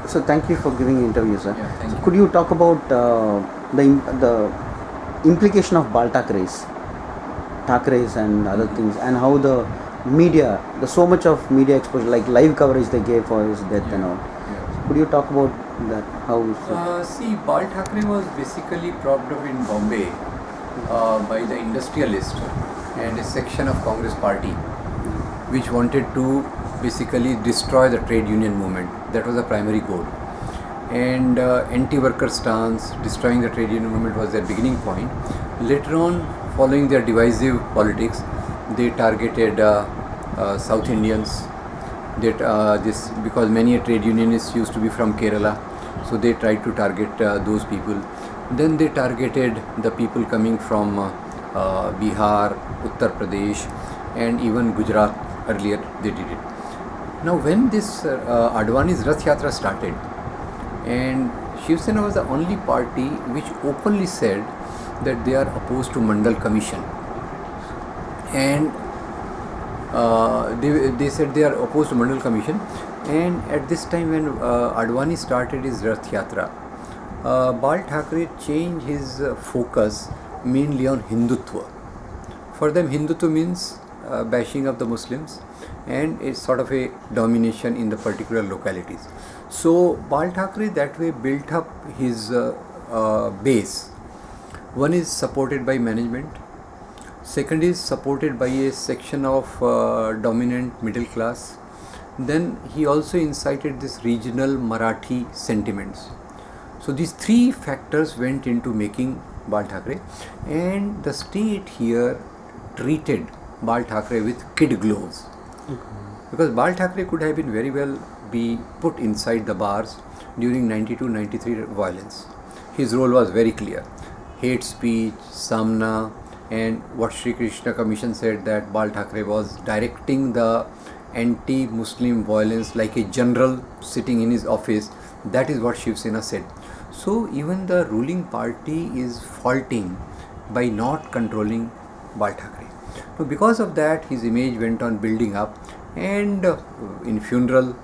So thank you for giving interview, sir. Yeah, thank you. Could you talk about the implication of Bal Thackereys and other things, and how the media, the so much of media exposure, like live coverage they gave for his death and all. Yeah. Could you talk about that? How? See, Bal Thackrey was basically propped up in Bombay by the industrialist and a section of Congress party which wanted to basically destroy the trade union movement. That was the primary goal. And anti-worker stance, destroying the trade union movement was their beginning point. Later on, following their divisive politics, they targeted South Indians. This because many trade unionists used to be from Kerala, so they tried to target those people. Then they targeted the people coming from Bihar, Uttar Pradesh, and even Gujarat. Earlier they did it. Now when this Advani's Rath Yatra started, and Shiv Sena was the only party which openly said that they are opposed to Mandal Commission, and they said they are opposed to Mandal Commission. And at this time when Advani started his Rath Yatra, Bal Thackrey changed his focus mainly on Hindutva. For them, Hindutva means bashing of the Muslims, and it's sort of a domination in the particular localities. So Bal Thackrey that way built up his base. One is supported by management, second is supported by a section of dominant middle class. Then he also incited this regional Marathi sentiments. So these three factors went into making Bal Thackrey, and the state here treated Bal Thackrey with kid gloves. Because Bal Thackrey could have been very well be put inside the bars during 92-93 violence. His role was very clear. Hate speech, Samna, and what Sri Krishna Commission said that Bal Thackrey was directing the anti-Muslim violence like a general sitting in his office. That is what Shiv Sena said. So even the ruling party is faulting by not controlling Bal Thackrey. So because of that, his image went on building up, and in funeral,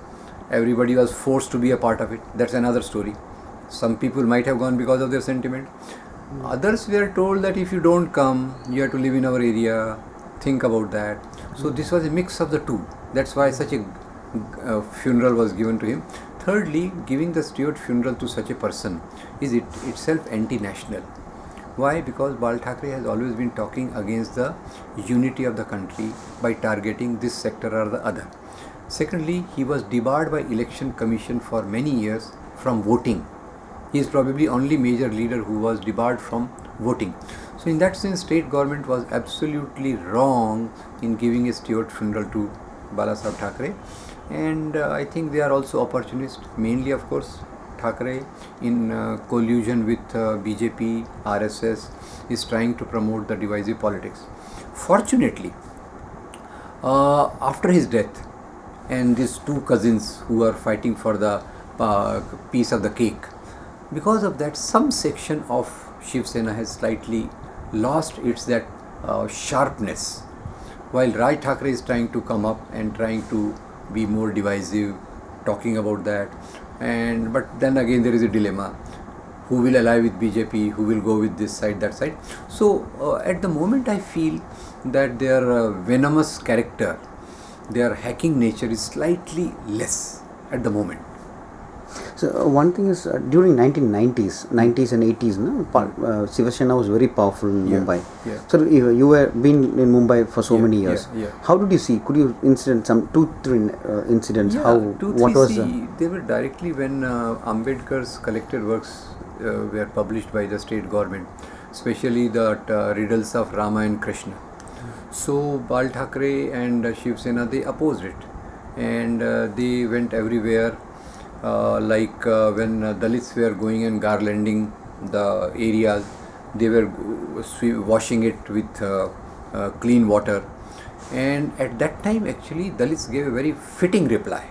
everybody was forced to be a part of it. That's another story. Some people might have gone because of their sentiment. Others were told that if you don't come, you have to live in our area. Think about that. So this was a mix of the two. That's why such a funeral was given to him. Thirdly, giving the state funeral to such a person is itself anti-national. Why? Because Bal Thackrey has always been talking against the unity of the country by targeting this sector or the other. Secondly, he was debarred by Election Commission for many years from voting. He is probably only major leader who was debarred from voting. So in that sense, state government was absolutely wrong in giving a state funeral to Balasaheb Thackeray. And I think they are also opportunists, mainly of course Thackeray in collusion with BJP, RSS is trying to promote the divisive politics. Fortunately, after his death, and these two cousins who are fighting for the piece of the cake, because of that, some section of Shiv Sena has slightly lost its that sharpness, while Raj Thackeray is trying to come up and trying to be more divisive, talking about that. But then again there is a dilemma: who will ally with BJP, who will go with this side, that side. So at the moment I feel that their venomous character, their hacking nature is slightly less at the moment. So one thing is during 90s and 80s, no, Shiv Sena was very powerful in Mumbai. Yeah. So you were been in Mumbai for so many years. Yeah. How did you see? Could you incident some 2-3 incidents? Yeah, they were directly when Ambedkar's collected works were published by the state government, especially the riddles of Rama and Krishna. So Bal Thackrey and Shiv Sena, they opposed it, and they went everywhere. When dalits were going and garlanding the areas, they were washing it with clean water. And at that time actually dalits gave a very fitting reply.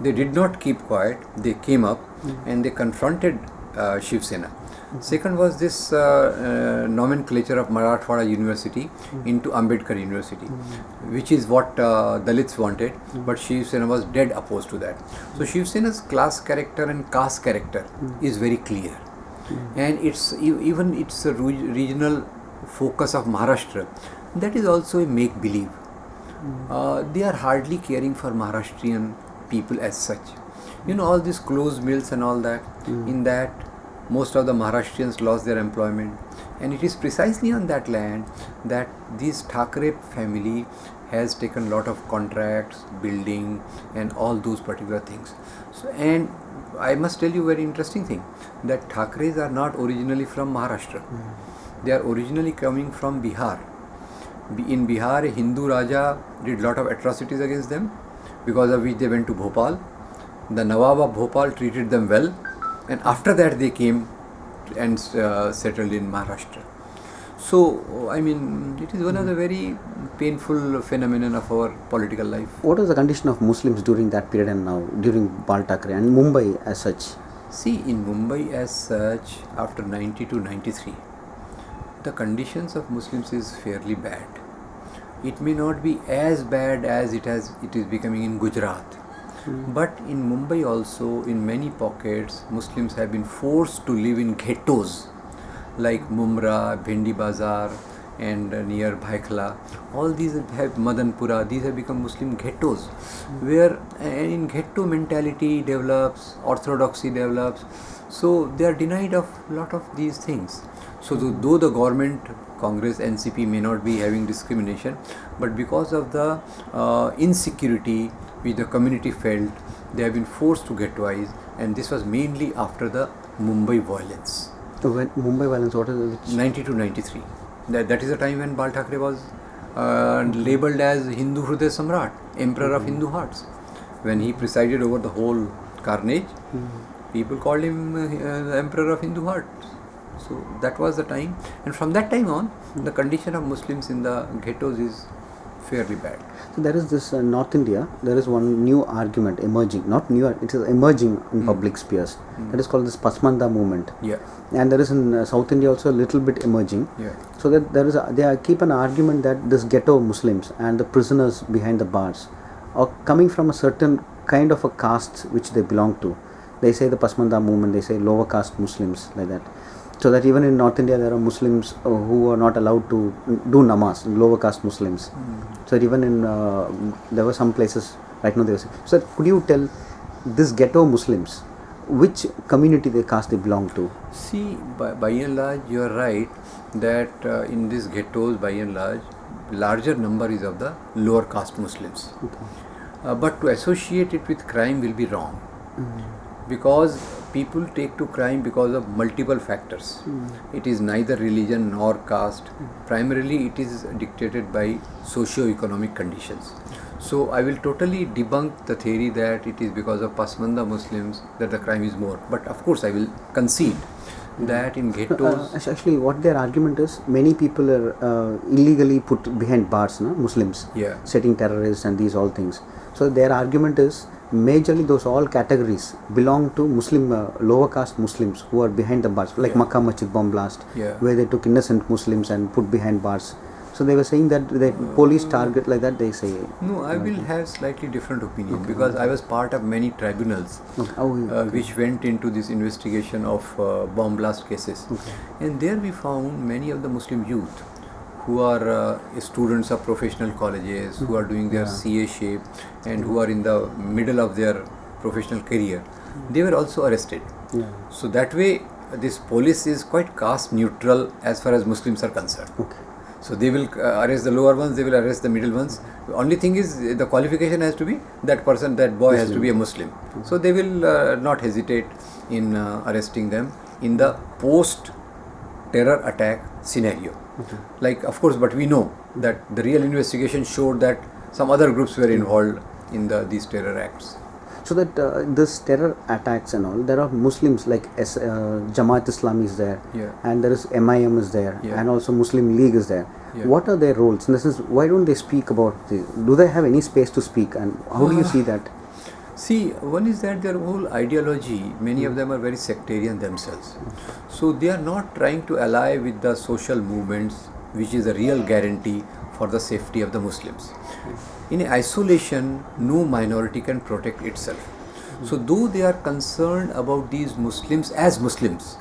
They did not keep quiet. They came up and they confronted Shiv Sena. Second was this nomenclature of Marathwada University into Ambedkar University, which is what Dalits wanted, but Shiv Sena was dead opposed to that. So Shiv Sena's class character and caste character is very clear, and even its a regional focus of Maharashtra, that is also a make-believe. They are hardly caring for Maharashtrian people as such. You know, all these closed mills and all that, in that most of the Maharashtrians lost their employment, and it is precisely on that land that this Thackray family has taken lot of contracts, building and all those particular things. So, and I must tell you a very interesting thing, that Thackreys are not originally from Maharashtra. They are originally coming from Bihar. In Bihar, a Hindu Raja did lot of atrocities against them, because of which they went to Bhopal. The Nawab of Bhopal treated them well, and after that they came and settled in Maharashtra. So, I mean, it is one of the very painful phenomenon of our political life. What was the condition of Muslims during that period and now, during Bal Thackrey and Mumbai as such? See, in Mumbai as such, after 90 to 93, the conditions of Muslims is fairly bad. It may not be as bad as it is becoming in Gujarat. But in Mumbai also, in many pockets, Muslims have been forced to live in ghettos like Mumra, Bhendi Bazar, and near Bhaikla. All these have Madanpura. These have become Muslim ghettos, where in ghetto mentality develops, orthodoxy develops. So they are denied of lot of these things. So though the government, Congress, NCP may not be having discrimination, but because of the insecurity which the community felt, they have been forced to ghettoize, and this was mainly after the Mumbai violence. When Mumbai violence, what is it? 90 to 93. That is the time when Bal Thackrey was labelled as Hindu Hruday Samrat, Emperor of Hindu Hearts. When he presided over the whole carnage, people called him the Emperor of Hindu Hearts. So that was the time, and from that time on, the condition of Muslims in the ghettos is fairly bad. So there is this North India, there is one new argument emerging, not new, it is emerging in public spheres. That is called this Pasmanda movement. Yeah. And there is in South India also a little bit emerging. Yeah. So that there is they keep an argument that this ghetto Muslims and the prisoners behind the bars are coming from a certain kind of a caste which they belong to. They say the Pasmanda movement, they say lower caste Muslims, like that. So that even in North India there are Muslims who are not allowed to do namaz, lower caste Muslims. So that even in there were some places right now they were saying. So could you tell this ghetto Muslims, which community they caste they belong to? See, by and large, you are right that in these ghettos, by and large, larger number is of the lower caste Muslims. Okay. But to associate it with crime will be wrong, because people take to crime because of multiple factors. It is neither religion nor caste. Primarily, it is dictated by socio-economic conditions. So I will totally debunk the theory that it is because of Pasmanda Muslims that the crime is more. But of course, I will concede that in ghettos... Actually, what their argument is, many people are illegally put behind bars, no? Muslims, setting terrorists and these all things. So their argument is, majorly those all categories belong to Muslim, lower caste Muslims who are behind the bars, like Makkah Masjid bomb blast, where they took innocent Muslims and put behind bars. So they were saying that the police target like that, they say. No, I will have slightly different opinion, because I was part of many tribunals which went into this investigation of bomb blast cases. And there we found many of the Muslim youth who are students of professional colleges, who are doing their CA shape and who are in the middle of their professional career. They were also arrested. So that way this police is quite caste neutral as far as Muslims are concerned. So they will arrest the lower ones, they will arrest the middle ones. The only thing is the qualification has to be that person, that boy has to be a Muslim. So they will not hesitate in arresting them in the post-terror attack scenario. Like, of course, but we know that the real investigation showed that some other groups were involved in these terror acts. So that this terror attacks and all, there are Muslims like Jamaat Islami is there, and there is MIM is there, and also Muslim League is there. What are their roles? In the sense, why don't they speak about this? Do they have any space to speak, and how do you see that? See, one is that their whole ideology, many of them are very sectarian themselves. So they are not trying to ally with the social movements, which is a real guarantee for the safety of the Muslims. In isolation, no minority can protect itself. So though they are concerned about these Muslims as Muslims,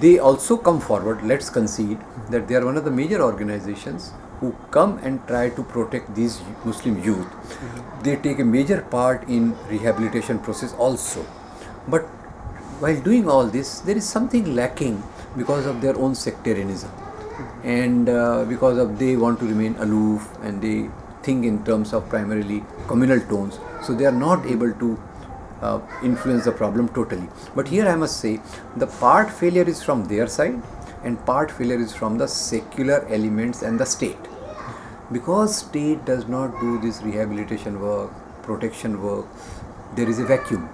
they also come forward. Let's concede that they are one of the major organizations who come and try to protect these Muslim youth. They take a major part in rehabilitation process also. But while doing all this, there is something lacking because of their own sectarianism, and because of they want to remain aloof, and they think in terms of primarily communal tones. So they are not able to influence the problem totally. But here I must say, the part failure is from their side, and part failure is from the secular elements and the state. Because state does not do this rehabilitation work, protection work, there is a vacuum,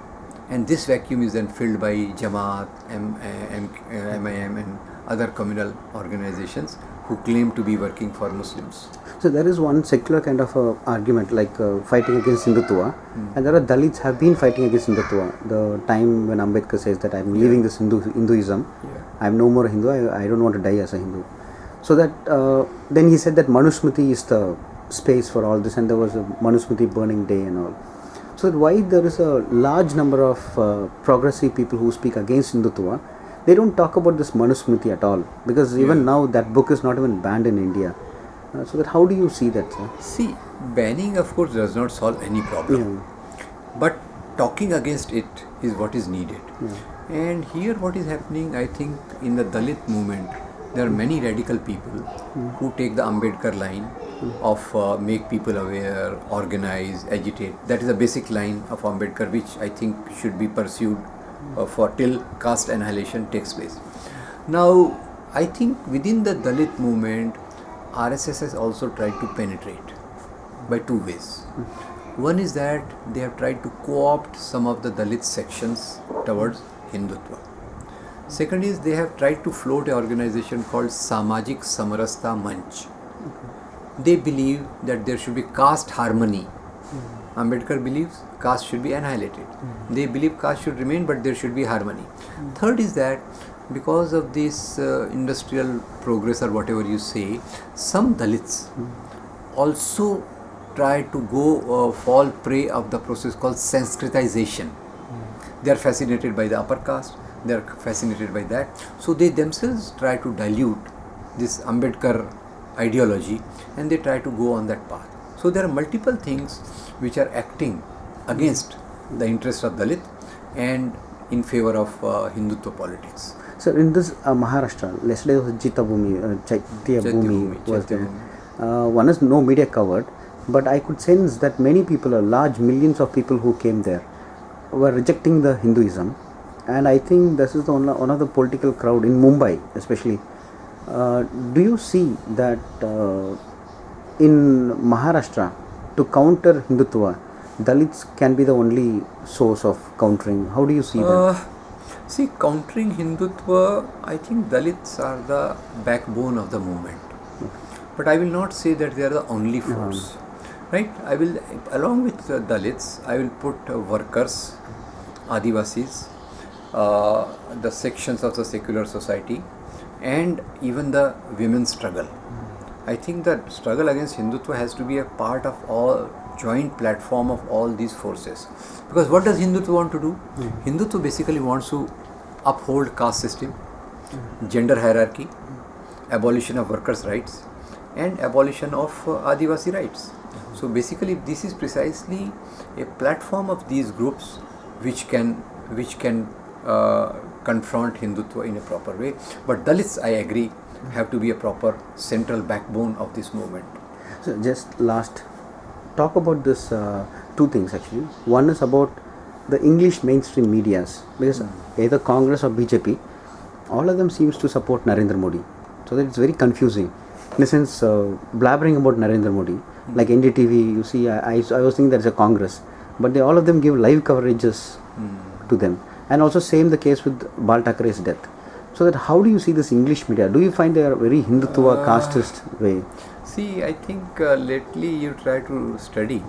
and this vacuum is then filled by Jamaat, MIM and other communal organizations who claim to be working for Muslims. So there is one secular kind of argument like fighting against Hindutuva, and there are Dalits have been fighting against Hindutuva. The time when Ambedkar says that I'm leaving this Hinduism, I'm no more a Hindu, I don't want to die as a Hindu. So that then he said that Manusmriti is the space for all this, and there was a Manusmriti burning day and all. So that why there is a large number of progressive people who speak against Hindutuva, they don't talk about this Manusmriti at all, because even now that book is not even banned in India. So that how do you see that, sir? See, banning of course does not solve any problem, but talking against it is what is needed. And here what is happening, I think, in the Dalit movement, there are many radical people who take the Ambedkar line of make people aware, organize, agitate. That is a basic line of Ambedkar, which I think should be pursued for till caste annihilation takes place. Now, I think within the Dalit movement, RSS has also tried to penetrate by two ways. One is that they have tried to co-opt some of the Dalit sections towards Hindutva. Second is they have tried to float an organization called Samajik Samarasta Manch. They believe that there should be caste harmony. Ambedkar believes caste should be annihilated. They believe caste should remain, but there should be harmony. Third is that because of this industrial progress or whatever you say, some Dalits also try to go fall prey of the process called Sanskritization. They are fascinated by the upper caste, they are fascinated by that. So they themselves try to dilute this Ambedkar ideology, and they try to go on that path. So there are multiple things which are acting against the interest of Dalit and in favor of Hindutva politics. So in this Maharashtra, yesterday was Chaitya Bhumi was there. One is no media covered, but I could sense that many people, large millions of people who came there, were rejecting the Hinduism, and I think this is one of the political crowd in Mumbai especially. Do you see that in Maharashtra, to counter Hindutva, Dalits can be the only source of countering? How do you see that? See, countering Hindutva, I think Dalits are the backbone of the movement. But I will not say that they are the only force. Right? I will, along with Dalits, I will put workers, Adivasis, the sections of the secular society, and even the women's struggle. I think that struggle against Hindutva has to be a part of all joint platform of all these forces. Because what does Hindutva want to do? Hindutva basically wants to uphold caste system, gender hierarchy, abolition of workers' rights, and abolition of Adivasi rights. So basically this is precisely a platform of these groups which can confront Hindutva in a proper way. But Dalits, I agree, have to be a proper central backbone of this movement. So just last, talk about this two things actually. One is about the English mainstream medias, because either Congress or BJP, all of them seems to support Narendra Modi. So that it's very confusing. In a sense, blabbering about Narendra Modi, like NDTV, you see, I was thinking there's a Congress, but all of them give live coverages to them. And also same the case with Bal Thackrey's death. So that how do you see this English media? Do you find they are very Hindutva casteist way? See, I think lately you try to study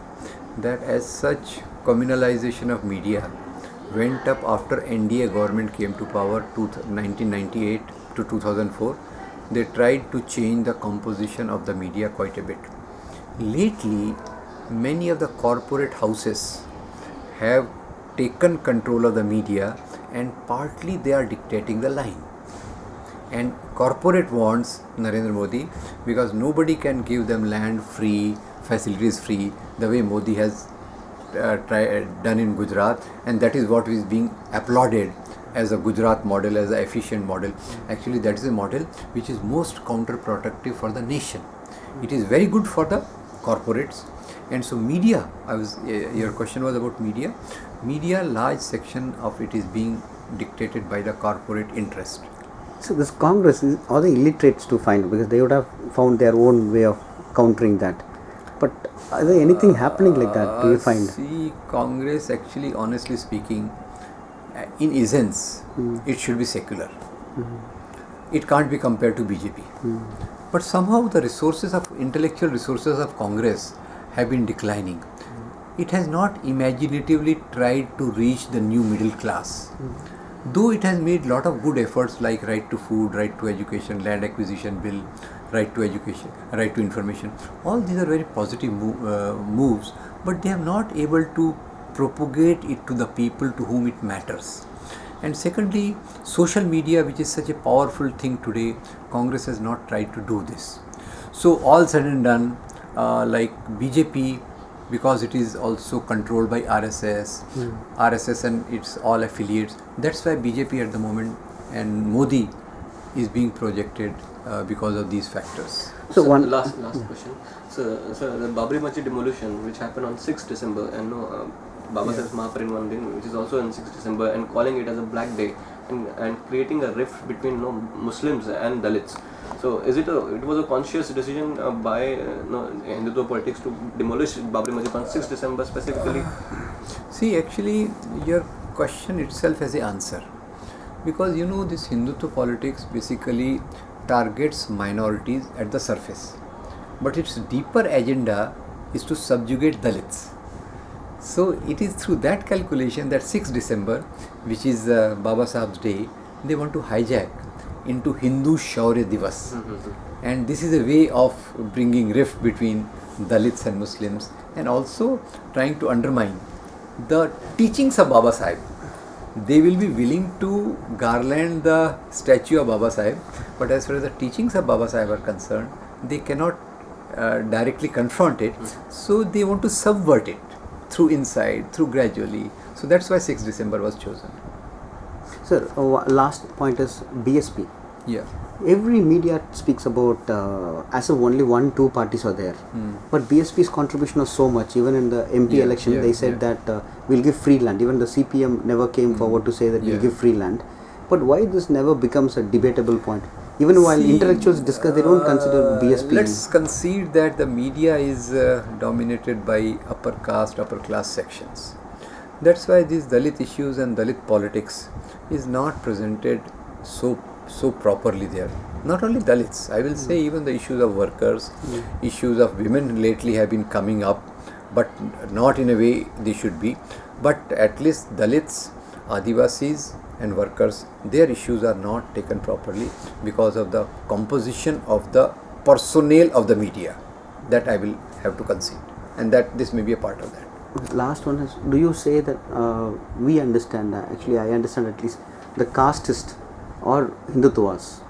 that as such communalization of media went up after NDA government came to power 1998 to 2004. They tried to change the composition of the media quite a bit. Lately, many of the corporate houses have taken control of the media, and partly they are dictating the line. And corporate wants Narendra Modi because nobody can give them land free, facilities free, the way Modi has done in Gujarat, and that is what is being applauded as a Gujarat model, as an efficient model. Actually, that is a model which is most counterproductive for the nation. It is very good for the corporates, and so media. Your question was about media. Media, large section of it is being dictated by the corporate interest. So this Congress, are the illiterates to find, because they would have found their own way of countering that. But are there anything happening like that? Do you find? See, Congress actually, honestly speaking, in essence, it should be secular. It can't be compared to BJP. But somehow the intellectual resources of Congress have been declining. It has not imaginatively tried to reach the new middle class. Though it has made lot of good efforts like right to food, right to education, land acquisition bill, right to education, right to information. All these are very positive moves, but they are not able to propagate it to the people to whom it matters. And secondly, social media, which is such a powerful thing today, Congress has not tried to do this. So all said and done, like BJP, because it is also controlled by RSS and its all affiliates, that's why BJP at the moment and Modi is being projected because of these factors. So one last question. So the Babri Masjid demolition, which happened on 6th December, and Baba Saheb's Mahaparinirvan Din, which is also on 6th December, and calling it as a black day, and creating a rift between Muslims and Dalits. So it was a conscious decision by Hindutuva politics to demolish Babri Masjid on 6th December specifically? See, actually, your question itself has an answer. Because this Hindutva politics basically targets minorities at the surface. But its deeper agenda is to subjugate Dalits. So it is through that calculation that 6th December, which is Baba Saheb's day, they want to hijack into Hindu Shaurya Divas. And this is a way of bringing rift between Dalits and Muslims, and also trying to undermine the teachings of Baba Saheb. They will be willing to garland the statue of Baba Saheb, but as far as the teachings of Baba Saheb are concerned, they cannot directly confront it, so they want to subvert it through gradually. So that's why 6th December was chosen. Sir, last point is BSP. Yeah. Every media speaks about as if only 1-2 parties are there. But BSP's contribution was so much. Even in the MP election, they said that we'll give free land. Even the CPM never came forward to say that we'll give free land. But why this never becomes a debatable point? Even while intellectuals discuss, they don't consider BSP. Let's concede that the media is dominated by upper caste, upper class sections. That's why these Dalit issues and Dalit politics is not presented so properly there. Not only Dalits, I will say even the issues of workers, issues of women lately have been coming up, but not in a way they should be. But at least Dalits, Adivasis and workers, their issues are not taken properly because of the composition of the personnel of the media. That I will have to concede, and that this may be a part of that. Last one is, do you say that we understand, actually I understand at least, the casteist or Hindutuvas?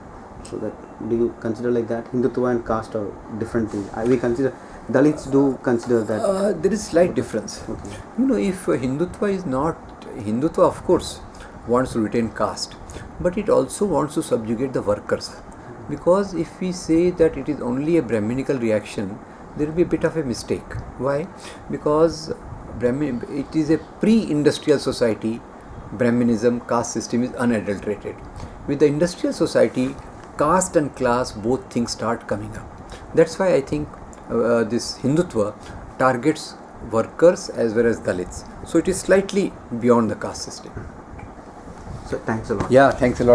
So that, do you consider like that? Hindutva and caste are different things. We consider, Dalits do consider that. There is slight difference. Okay. If Hindutva is not, Hindutva of course wants to retain caste, but it also wants to subjugate the workers. Because if we say that it is only a Brahminical reaction, there will be a bit of a mistake. Why? Because it is a pre-industrial society. Brahminism, caste system is unadulterated. With the industrial society, caste and class, both things start coming up. That's why I think this Hindutva targets workers as well as Dalits. So it is slightly beyond the caste system. So thanks a lot. Yeah, thanks a lot.